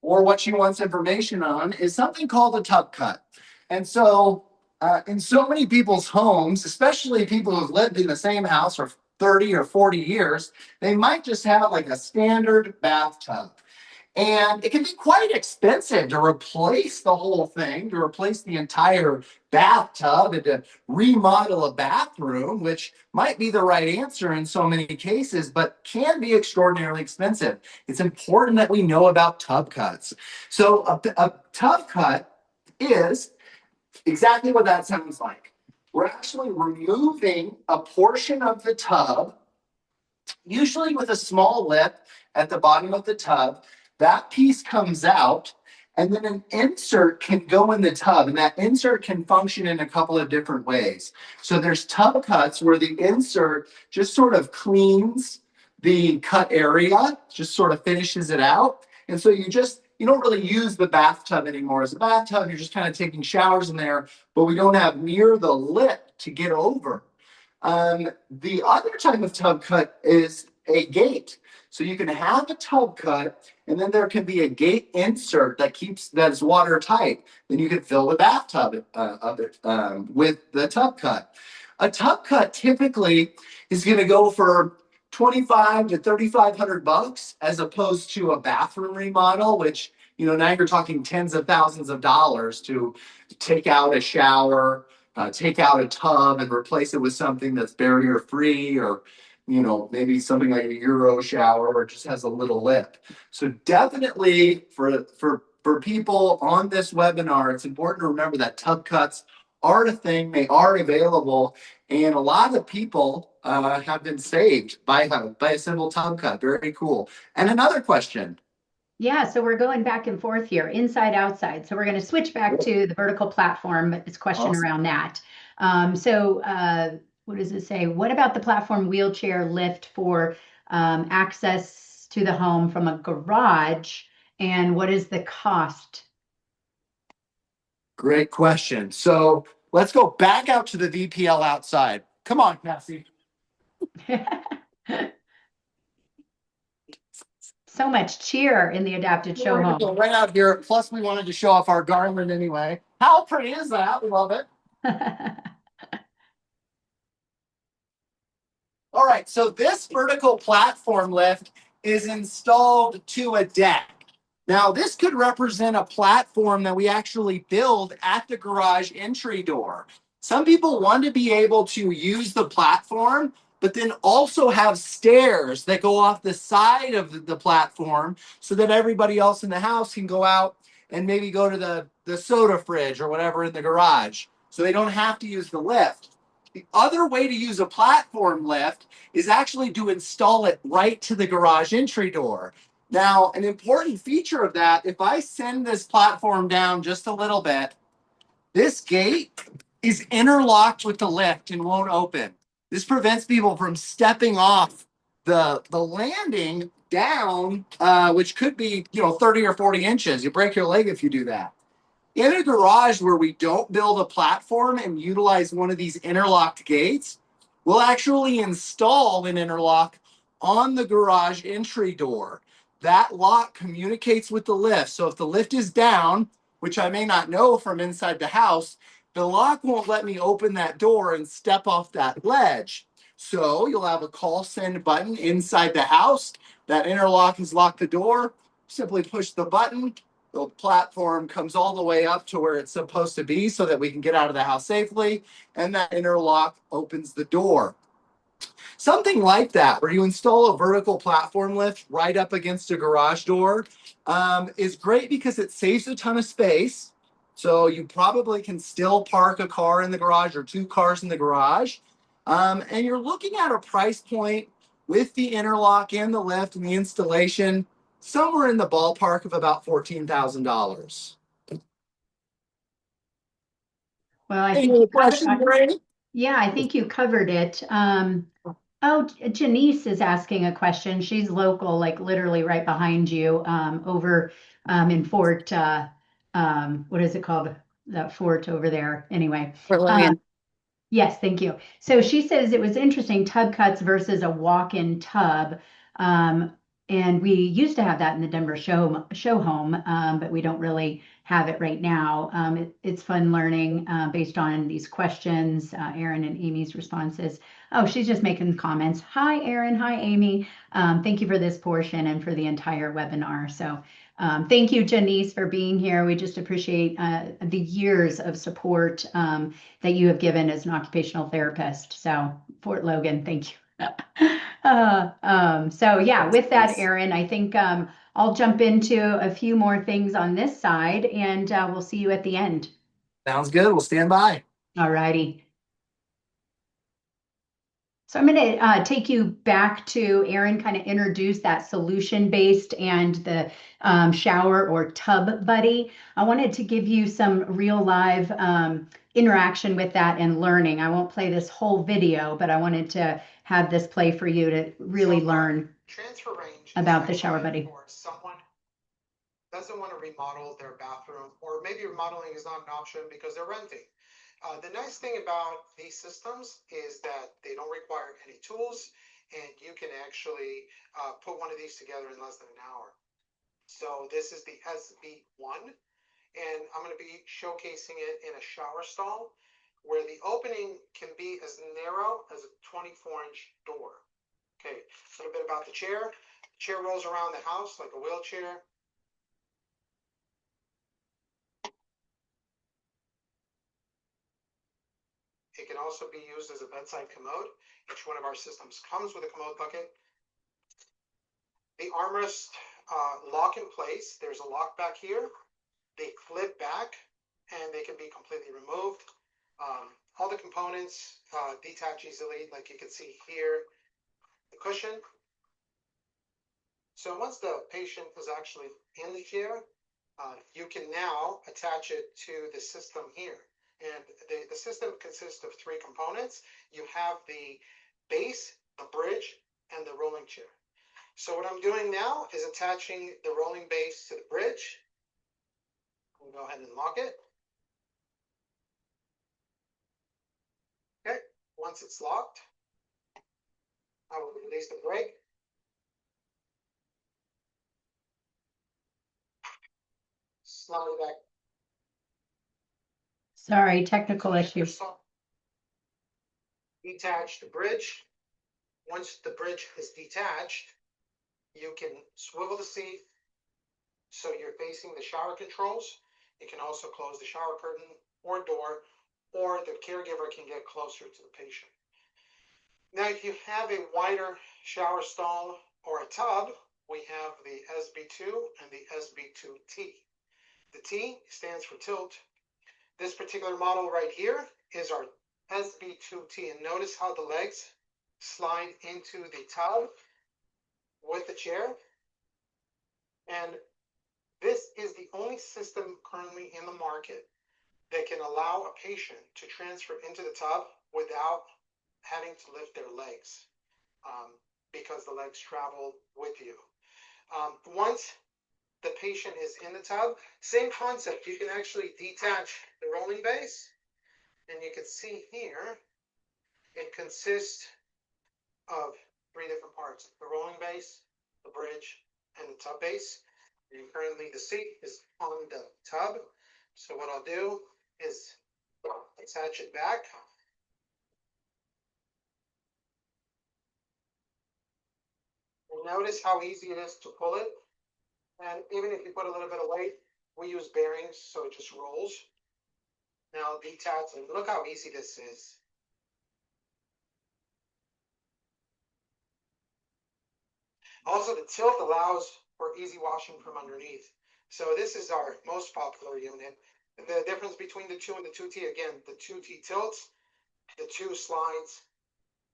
what she wants information on, is something called a tub cut. And so in so many people's homes, especially people who've lived in the same house for 30 or 40 years, they might just have like a standard bathtub. And it can be quite expensive to replace the whole thing, to replace the entire bathtub and to remodel a bathroom, which might be the right answer in so many cases, but can be extraordinarily expensive. It's important that we know about tub cuts. So a tub cut is exactly what that sounds like. We're actually removing a portion of the tub, usually with a small lip at the bottom of the tub. That piece comes out, and then an insert can go in the tub, and that insert can function in a couple of different ways. So there's tub cuts where the insert just sort of cleans the cut area, just sort of finishes it out. And so you don't really use the bathtub anymore as a bathtub. You're just kind of taking showers in there, but we don't have near the lip to get over. The other type of tub cut is a gate. So you can have a tub cut, and then there can be a gate insert that's watertight. Then you can fill the bathtub with the tub cut. A tub cut typically is going to go for 25 to 3,500 bucks, as opposed to a bathroom remodel, which now you're talking tens of thousands of dollars to take out a shower, take out a tub, and replace it with something that's barrier free, or maybe something like a Euro shower where it just has a little lip. So definitely for people on this webinar, it's important to remember that tub cuts are a thing. They are available, and a lot of people have been saved by a simple tub cut. Very cool. And another question. Yeah, so we're going back and forth here, inside, outside. So we're going to switch back to the vertical platform, but this question Awesome. around that. What does it say? What about the platform wheelchair lift for access to the home from a garage? And what is the cost? Great question. So let's go back out to the VPL outside. Come on, Cassie. So much cheer in the adapted show home. Go right out here. Plus, we wanted to show off our garland anyway. How pretty is that? We love it. All right, so this vertical platform lift is installed to a deck. Now, this could represent a platform that we actually build at the garage entry door. Some people want to be able to use the platform, but then also have stairs that go off the side of the platform so that everybody else in the house can go out and maybe go to the soda fridge or whatever in the garage. So they don't have to use the lift. The other way to use a platform lift is actually to install it right to the garage entry door. Now, an important feature of that, if I send this platform down just a little bit, this gate is interlocked with the lift and won't open. This prevents people from stepping off the landing down, which could be 30 or 40 inches. You break your leg if you do that. In a garage where we don't build a platform and utilize one of these interlocked gates, we'll actually install an interlock on the garage entry door. That lock communicates with the lift. So if the lift is down, which I may not know from inside the house, the lock won't let me open that door and step off that ledge. So you'll have a call send button inside the house. That interlock has locked the door. Simply push the button. The platform comes all the way up to where it's supposed to be so that we can get out of the house safely. And that interlock opens the door. Something like that, where you install a vertical platform lift right up against a garage door, is great because it saves a ton of space. So you probably can still park a car in the garage or two cars in the garage. And you're looking at a price point with the interlock and the lift and the installation somewhere in the ballpark of about $14,000. Well, I Any think other questions, Ray? yeah, I think you covered it. Oh, Janice is asking a question. She's local, like literally right behind you, over in Fort, what is it called? That fort over there. Anyway, uh, yes, thank you. So she says it was interesting, tub cuts versus a walk-in tub. Um, and we used to have that in the Denver show home, but we don't really have it right now. It's fun learning based on these questions, Aaron and Amy's responses. Oh, she's just making comments. Hi, Aaron. Hi, Amy. Thank you for this portion and for the entire webinar. So thank you, Janice, for being here. We just appreciate the years of support that you have given as an occupational therapist. So, Fort Logan, thank you. So yeah, with that, Aaron, I think I'll jump into a few more things on this side and we'll see you at the end. Sounds good. We'll stand by. All righty. So I'm going to take you back to Aaron, kind of introduce that solution-based and the shower or tub buddy. I wanted to give you some real live interaction with that and learning. I won't play this whole video, but I wanted to have this play for you to really learn transfer range about the shower buddy. For someone doesn't want to remodel their bathroom, or maybe remodeling is not an option because they're renting. The nice thing about these systems is that they don't require any tools, and you can actually put one of these together in less than an hour. So this is the SB1, and I'm going to be showcasing it in a shower stall where the opening can be as narrow as a 24-inch door. Okay, a little bit about the chair. The chair rolls around the house like a wheelchair. It can also be used as a bedside commode. Each one of our systems comes with a commode bucket. The armrests lock in place. There's a lock back here. They flip back and they can be completely removed. All the components detach easily, like you can see here, the cushion. So once the patient is actually in the chair, you can now attach it to the system here. And the system consists of three components. You have the base, the bridge, and the rolling chair. So what I'm doing now is attaching the rolling base to the bridge. We'll go ahead and lock it. Okay, once it's locked, I will release the brake. Slide back. Sorry, technical issues. Detach the bridge. Once the bridge is detached, you can swivel the seat so you're facing the shower controls. You can also close the shower curtain or door, or the caregiver can get closer to the patient. Now, if you have a wider shower stall or a tub, we have the SB2 and the SB2T. The T stands for tilt. This particular model right here is our SB2T, and notice how the legs slide into the tub with the chair. And this is the only system currently in the market that can allow a patient to transfer into the tub without having to lift their legs. because the legs travel with you. Once the patient is in the tub, same concept. You can actually detach the rolling base, and you can see here it consists of 3 different parts: the rolling base, the bridge, and the tub base. And currently the seat is on the tub, so what I'll do is attach it back. And notice how easy it is to pull it. And even if you put a little bit of weight, we use bearings, so it just rolls. Now detach, and look how easy this is. Also, the tilt allows for easy washing from underneath. So this is our most popular unit. The difference between the 2 and the 2T, again, the 2T tilts, the 2 slides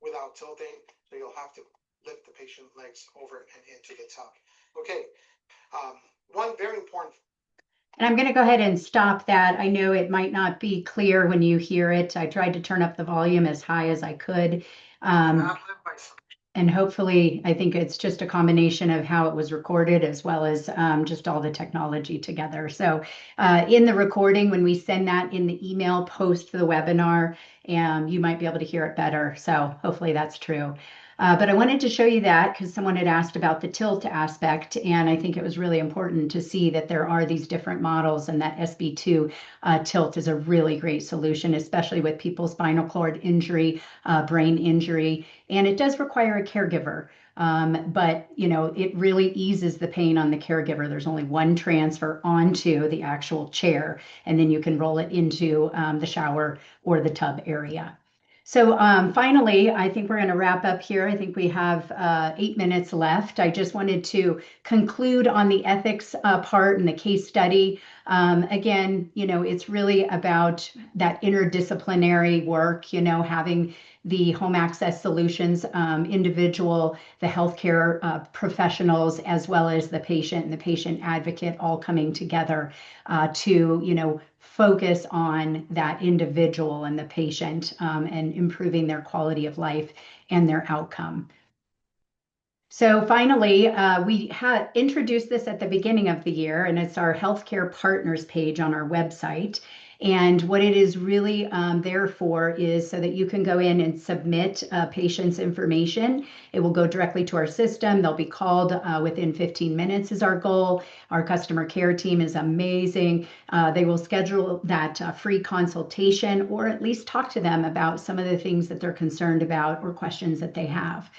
without tilting. So you'll have to lift the patient legs over and into the tub. Okay, one very important. And I'm going to go ahead and stop that. I know it might not be clear when you hear it. I tried to turn up the volume as high as I could. And hopefully, I think it's just a combination of how it was recorded as well as just all the technology together. So in the recording, when we send that in the email post the webinar, you might be able to hear it better. So hopefully that's true. But I wanted to show you that because someone had asked about the tilt aspect, and I think it was really important to see that there are these different models, and that SB2 tilt is a really great solution, especially with people's spinal cord injury, brain injury, and it does require a caregiver. But you know, it really eases the pain on the caregiver. There's only one transfer onto the actual chair, and then you can roll it into the shower or the tub area. So finally, I think we're going to wrap up here. I think we have 8 minutes left. I just wanted to conclude on the ethics part and the case study. Again, you know, it's really about that interdisciplinary work, you know, having the home access solutions individual, the healthcare professionals, as well as the patient and the patient advocate all coming together to, you know, focus on that individual and the patient and improving their quality of life and their outcome. So finally, we had introduced this at the beginning of the year, and it's our healthcare partners page on our website. And what it is really there for is so that you can go in and submit patient's information. It will go directly to our system. They'll be called within 15 minutes is our goal. Our customer care team is amazing. They will schedule that free consultation, or at least talk to them about some of the things that they're concerned about or questions that they have.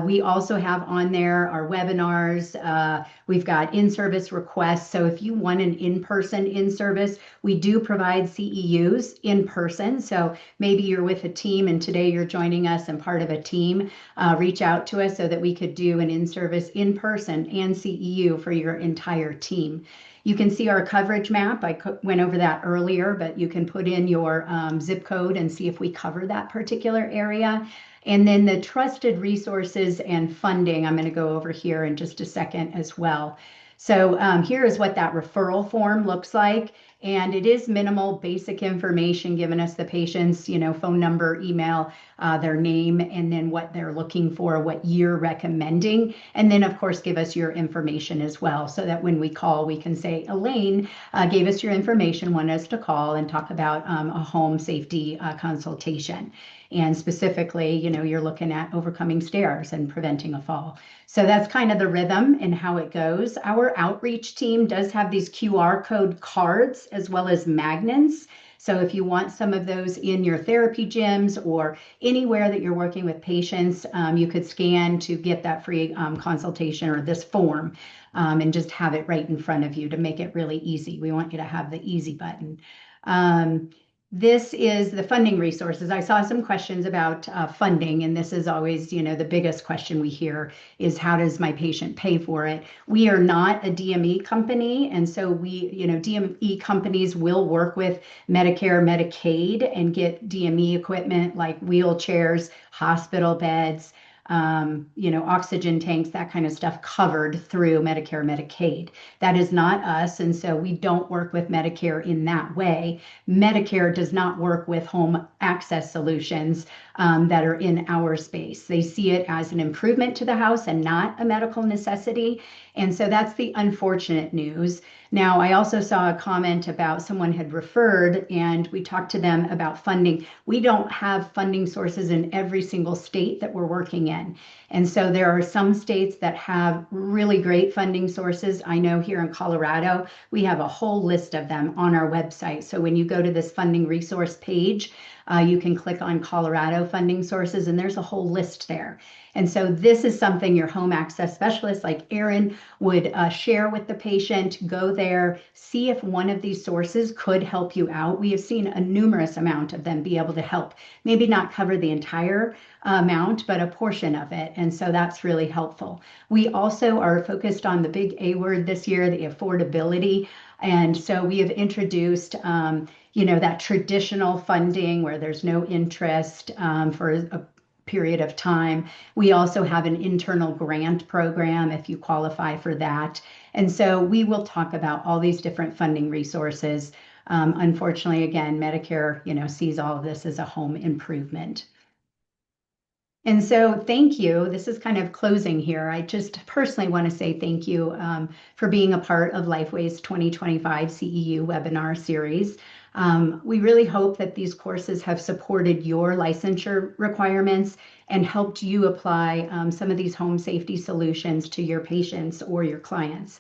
We also have on there our webinars. We've got in-service requests. So if you want an in-person in-service, we do provide CEUs in person. So maybe you're with a team and today you're joining us and part of a team. Reach out to us so that we could do an in-service in person and CEU for your entire team. You can see our coverage map. I went over that earlier, but you can put in your zip code and see if we cover that particular area. And then the trusted resources and funding, I'm going to go over here in just a second as well. So here is what that referral form looks like. And it is minimal basic information, giving us the patient's, you know, phone number, email, their name, and then what they're looking for, what you're recommending. And then, of course, give us your information as well, so that when we call, we can say, Elaine gave us your information, wanted us to call and talk about a home safety consultation. And specifically, you know, you're looking at overcoming stairs and preventing a fall. So that's kind of the rhythm and how it goes. Our outreach team does have these QR code cards as well as magnets. So if you want some of those in your therapy gyms or anywhere that you're working with patients, you could scan to get that free consultation or this form and just have it right in front of you to make it really easy. We want you to have the easy button. This is the funding resources. I saw some questions about funding, and this is always, you know, the biggest question we hear is how does my patient pay for it? We are not a DME company, and so we, you know, DME companies will work with Medicare, Medicaid, and get DME equipment like wheelchairs, hospital beds, oxygen tanks, that kind of stuff covered through Medicare, Medicaid. That is not us. And so we don't work with Medicare in that way. Medicare does not work with home access solutions that are in our space. They see it as an improvement to the house and not a medical necessity. And so that's the unfortunate news. Now, I also saw a comment about someone had referred, and we talked to them about funding. We don't have funding sources in every single state that we're working in. And so there are some states that have really great funding sources. I know here in Colorado, we have a whole list of them on our website. So when you go to this funding resource page, you can click on Colorado funding sources, and there's a whole list there. And so this is something your home access specialist like Erin would share with the patient. Go there, see if one of these sources could help you out. We have seen a numerous amount of them be able to help. Maybe not cover the entire amount, but a portion of it. And so that's really helpful. We also are focused on the big A word this year, the affordability. And so we have introduced that traditional funding where there's no interest for a period of time. We also have an internal grant program if you qualify for that. And so we will talk about all these different funding resources. Unfortunately, again, Medicare, sees all of this as a home improvement. And so thank you. This is kind of closing here. I just personally want to say thank you for being a part of Lifeway's 2025 CEU Webinar Series. We really hope that these courses have supported your licensure requirements and helped you apply some of these home safety solutions to your patients or your clients.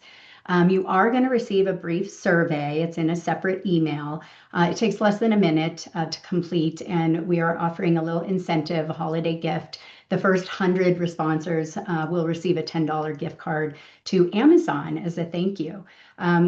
You are going to receive a brief survey. It's in a separate email. It takes less than a minute to complete, and we are offering a little incentive, a holiday gift. The first 100 responders will receive a $10 gift card to Amazon as a thank you.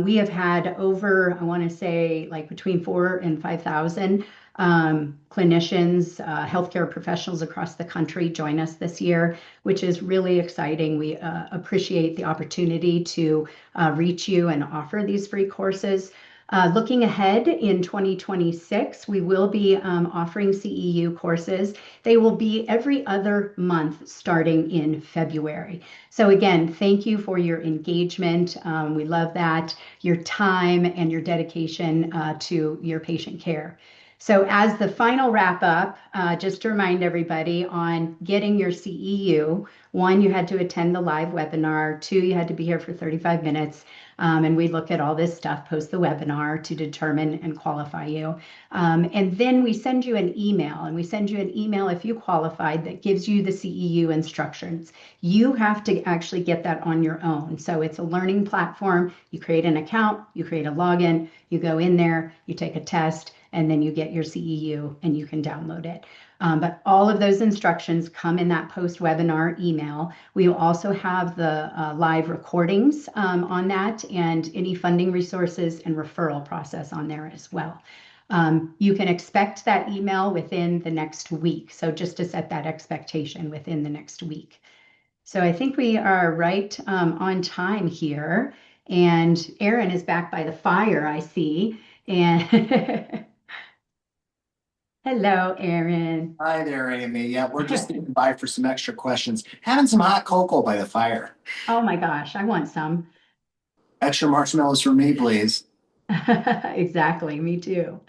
We have had over, I want to say, like between 4,000 and 5,000 clinicians, healthcare professionals across the country join us this year, which is really exciting. We appreciate the opportunity to reach you and offer these free courses. Looking ahead in 2026, we will be offering CEU courses. They will be every other month starting in February. So again, thank you for your engagement. We love that, your time and your dedication to your patient care. So as the final wrap up, just to remind everybody on getting your CEU, 1, you had to attend the live webinar. 2, you had to be here for 35 minutes. And we look at all this stuff post the webinar to determine and qualify you. And then we send you an email, and we send you an email if you qualified that gives you the CEU instructions. You have to actually get that on your own. So it's a learning platform. You create an account, you create a login, you go in there, you take a test, and then you get your CEU and you can download it. But all of those instructions come in that post-webinar email. We will also have the live recordings on that and any funding resources and referral process on there as well. You can expect that email within the next week. So just to set that expectation within the next week. So I think we are right on time here. And Erin is back by the fire, I see. And hello, Erin. Hi there, Amy. Yeah, we're just standing by for some extra questions. Having some hot cocoa by the fire. Oh my gosh, I want some. Extra marshmallows for me, please. Exactly, me too.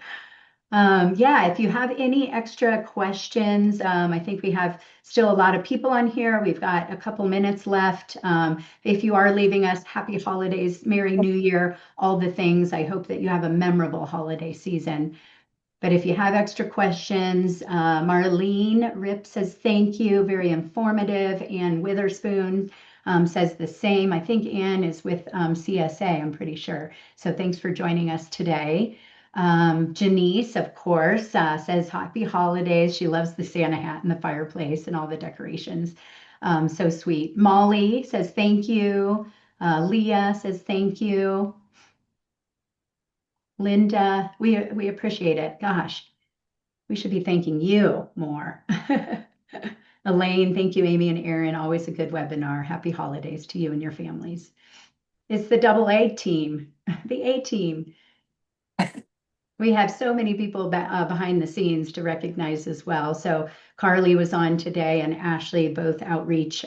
Yeah, if you have any extra questions, I think we have still a lot of people on here. We've got a couple minutes left. If you are leaving us, happy holidays, Merry New Year, all the things. I hope that you have a memorable holiday season. But if you have extra questions, Marlene Rip says thank you, very informative. Ann Witherspoon says the same. I think Ann is with CSA, I'm pretty sure. So thanks for joining us today. Janice, of course, says happy holidays. She loves the Santa hat and the fireplace and all the decorations. So sweet. Molly says thank you. Leah says thank you. Linda, we appreciate it. Gosh, we should be thanking you more. Elaine, thank you, Amy and Erin. Always a good webinar. Happy holidays to you and your families. It's the double A team, the A team. We have so many people behind the scenes to recognize as well. So Carly was on today and Ashley, both outreach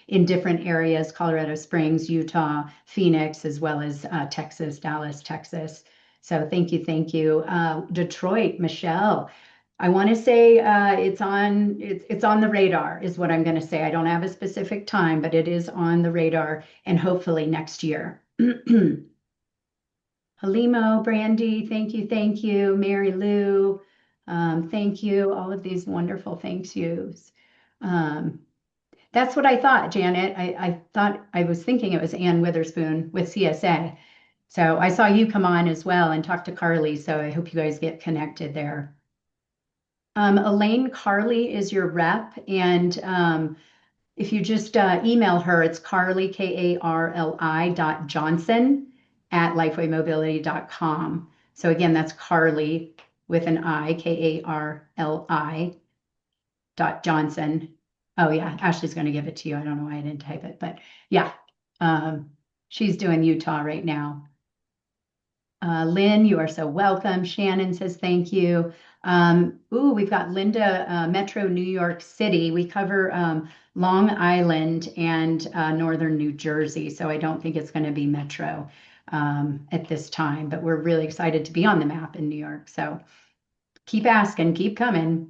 in different areas, Colorado Springs, Utah, Phoenix, as well as Texas, Dallas, Texas. So thank you, thank you. Detroit, Michelle. I want to say it's on the radar is what I'm going to say. I don't have a specific time, but it is on the radar and hopefully next year. Halimo, Brandy, thank you, thank you. Mary Lou, thank you. All of these wonderful thank yous. That's what I thought, Janet. I thought I was thinking it was Ann Witherspoon with CSA. So I saw you come on as well and talk to Carly. So I hope you guys get connected there. Elaine Carly is your rep, and if you just email her, it's Carly, Karli.Johnson@lifewaymobility.com. So again, that's Carly with an I, Karli.Johnson. Oh yeah, Ashley's going to give it to you. I don't know why I didn't type it, but yeah, she's doing Utah right now. Lynn, you are so welcome. Shannon says thank you. We've got Linda, Metro New York City. We cover Long Island and northern New Jersey, so I don't think it's going to be Metro at this time, but we're really excited to be on the map in New York. So keep asking, keep coming.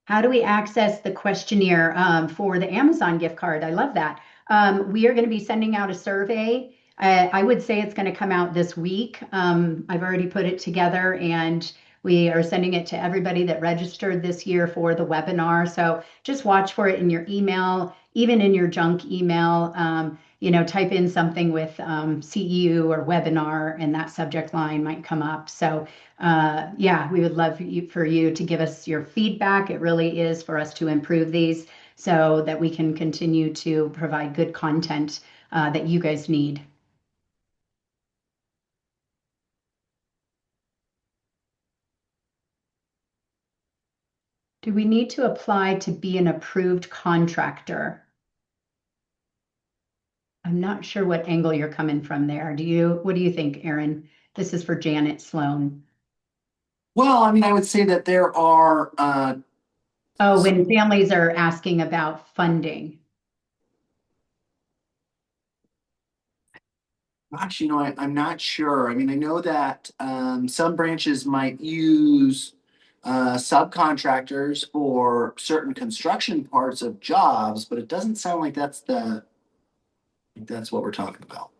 How do we access the questionnaire for the Amazon gift card? I love that. We are going to be sending out a survey. I would say it's going to come out this week. I've already put it together and we are sending it to everybody that registered this year for the webinar. So just watch for it in your email, even in your junk email. Type in something with CEU or webinar and that subject line might come up. So yeah, we would love for you to give us your feedback. It really is for us to improve these so that we can continue to provide good content that you guys need. Do we need to apply to be an approved contractor? I'm not sure what angle you're coming from there. What do you think, Aaron? This is for Janet Sloan. Well, I mean, I would say that there are. Oh, when families are asking about funding. Actually, I'm not sure. I mean, I know that some branches might use subcontractors for certain construction parts of jobs, but it doesn't sound like that's what we're talking about.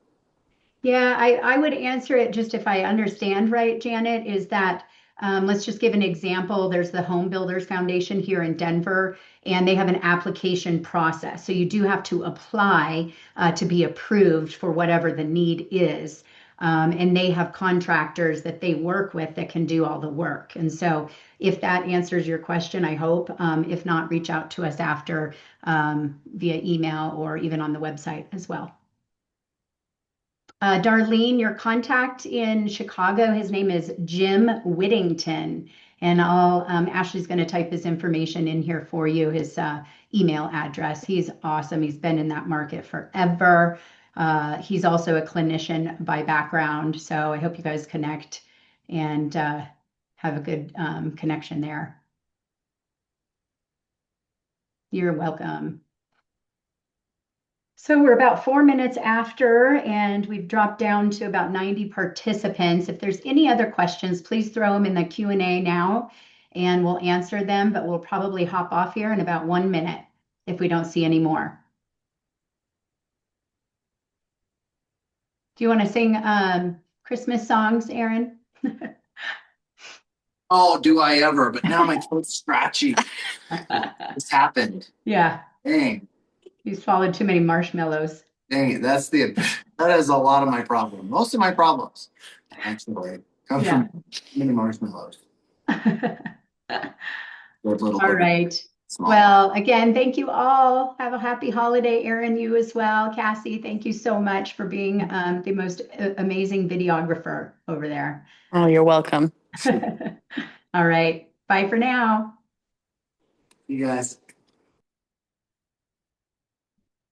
Yeah, I would answer it just if I understand right, Janet, is that let's just give an example. There's the Home Builders Foundation here in Denver, and they have an application process. So you do have to apply to be approved for whatever the need is. And they have contractors that they work with that can do all the work. And so if that answers your question, I hope. If not, reach out to us after via email or even on the website as well. Darlene, your contact in Chicago, his name is Jim Whittington. And Ashley's going to type his information in here for you, his email address. He's awesome. He's been in that market forever. He's also a clinician by background. So I hope you guys connect and have a good connection there. You're welcome. So we're about 4 minutes after, and we've dropped down to about 90 participants. If there's any other questions, please throw them in the Q&A now, and we'll answer them, but we'll probably hop off here in about 1 minute if we don't see any more. Do you want to sing Christmas songs, Aaron? Oh, do I ever? But now my throat's scratchy. It's happened. Yeah. Dang. You swallowed too many marshmallows. Dang it. That is a lot of my problem. Most of my problems actually come from many marshmallows. All right. Small. Well, again, thank you all. Have a happy holiday, Aaron, you as well. Cassie, thank you so much for being the most amazing videographer over there. Oh, you're welcome. All right. Bye for now. You guys.